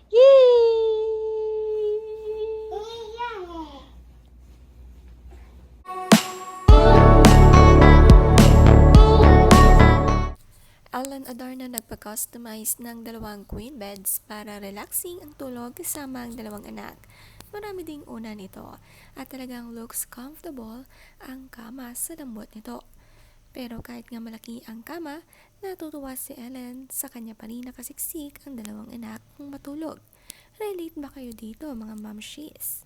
Alan Adarna nagpa-customize ng dalawang queen beds para relaxing ang tulog kasama ang dalawang anak. Marami ding una nito at talagang looks comfortable ang kama sa lambot nito. Pero kahit nga malaki ang kama, natutuwa si Ellen sa kanya pa rin nakasiksik ang dalawang anak kung matulog. Relate ba kayo dito mga mamshies?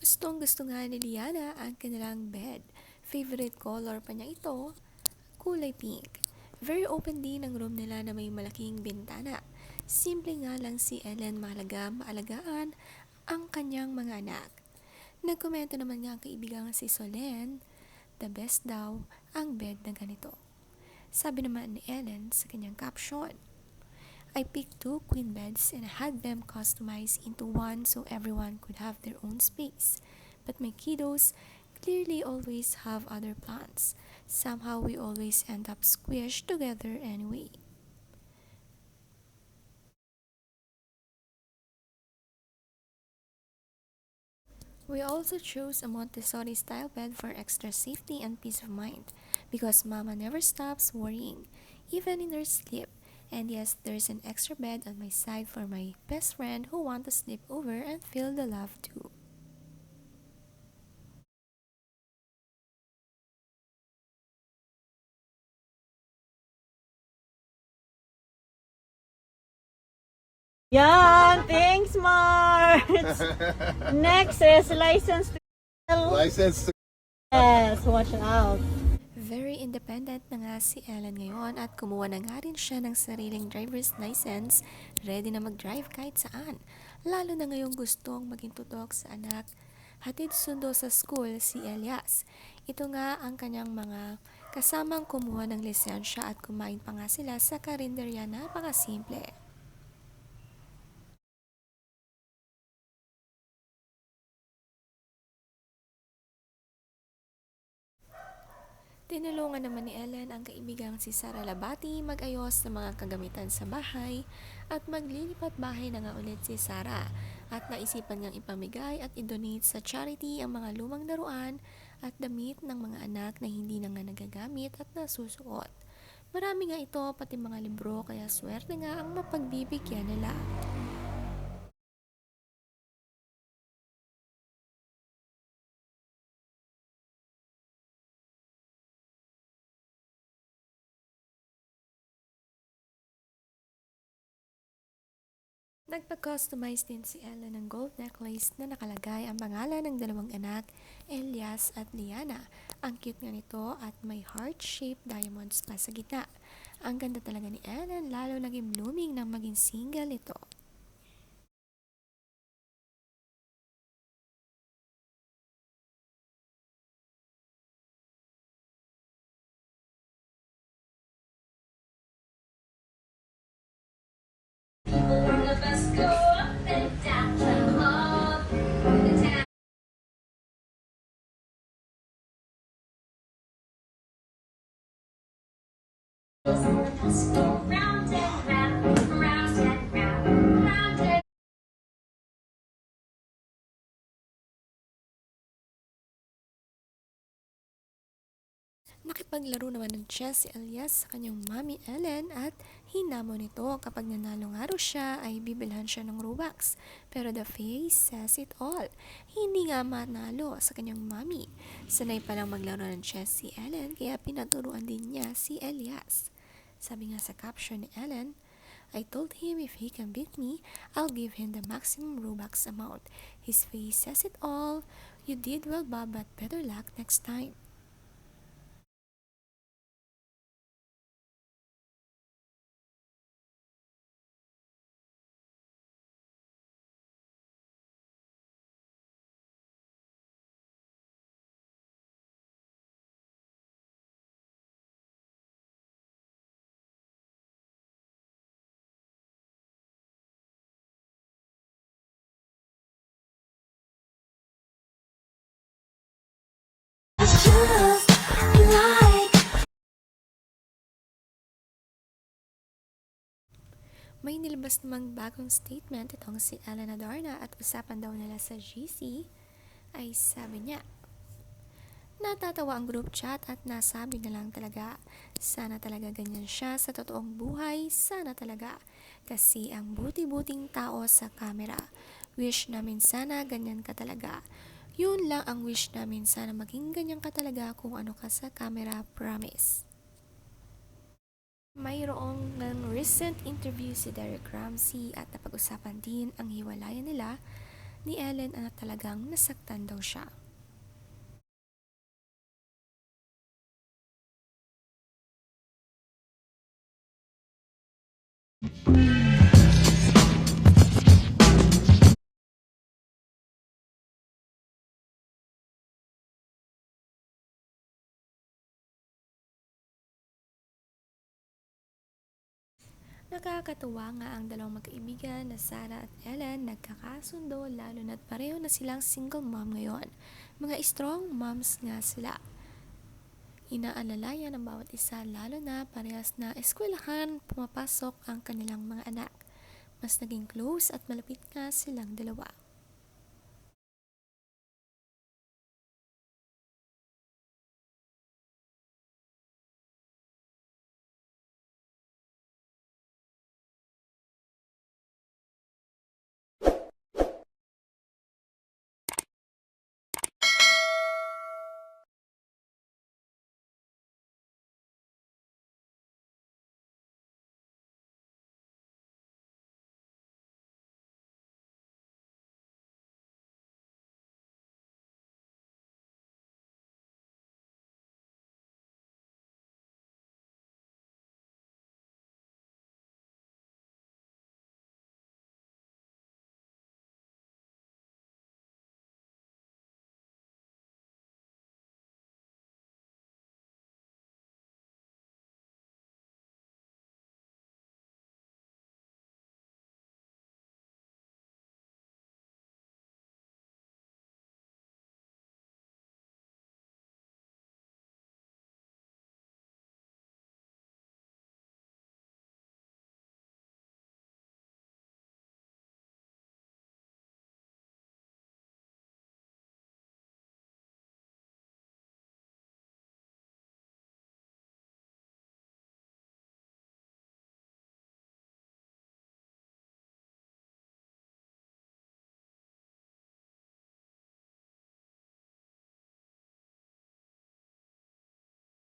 Gustong gusto nga ni Liana ang kanilang bed. Favorite color pa niya ito, kulay pink. Very open din ang room nila na may malaking bintana. Simple nga lang si Ellen maalagaan ang kanyang mga anak. Nagkomento naman nga ang kaibigang si Solen, the best daw ang bed na ganito. Sabi naman ni Ellen sa kanyang caption, I picked two queen beds and had them customized into one so everyone could have their own space. But my kiddos clearly always have other plans. Somehow we always end up squished together anyway. We also chose a Montessori style bed for extra safety and peace of mind because Mama never stops worrying, even in her sleep. And yes, there's an extra bed on my side for my best friend who wants to sleep over and feel the love too. Yan, thanks, Mars. Next is license to kill. License to Yes, watch out. Very independent na nga si Ellen ngayon at kumuha na nga rin siya ng sariling driver's license, ready na mag-drive kahit saan. Lalo na ngayong gustong maging tutok sa anak. Hatid sundo sa school si Elias. Ito nga ang kanyang mga kasamang kumuha ng lisensya at kumain pa nga sila sa karinderya, napakasimple. Tinulungan naman ni Ellen ang kaibigang si Sara Labati mag-ayos ng mga kagamitan sa bahay at maglilipat bahay na nga ulit si Sara at naisipan niyang ipamigay at i-donate sa charity ang mga lumang laruan at damit ng mga anak na hindi na nga nagagamit at nasusuot. Marami nga ito pati mga libro kaya swerte nga ang mapagbibigyan nila. Nagpa-customize din si Ella ng gold necklace na nakalagay ang pangalan ng dalawang anak, Elias at Liana. Ang cute nga nito at may heart-shaped diamonds pa sa gitna. Ang ganda talaga ni Ellen, lalo naging blooming nang maging single ito. Nakipaglaro naman ng chess si Elias sa kanyang mami Ellen at hinamon nito kapag nanalo nga raw siya ay bibilhan siya ng Robux. Pero the face says it all. Hindi nga manalo sa kanyang mami. Sanay palang maglaro ng chess si Ellen kaya pinaturuan din niya si Elias. Sabi nga sa caption ni Ellen, I told him if he can beat me, I'll give him the maximum Robux amount. His face says it all. You did well, Bob, but better luck next time. May nilabas namang bagong statement itong si Ellen Adarna at usapan daw nila sa GC ay sabi niya, natatawa ang group chat at nasabi na lang talaga. Sana talaga ganyan siya sa totoong buhay, sana talaga. Kasi ang buti-buting tao sa camera. Wish namin sana ganyan ka talaga. Yun lang ang wish namin, sana maging ganyan ka talaga kung ano ka sa camera, promise. Mayroong ng recent interview si Derek Ramsey at napag-usapan din ang hiwalayan nila ni Ellen na talagang nasaktan daw siya. Nakakatuwa nga ang dalawang magkaibigan na Sarah at Ellen nagkakasundo lalo na't pareho na silang single mom ngayon. Mga strong moms nga sila. Inaalalayan ng bawat isa lalo na parehas na eskwelahan pumapasok ang kanilang mga anak. Mas naging close at malapit nga silang dalawa.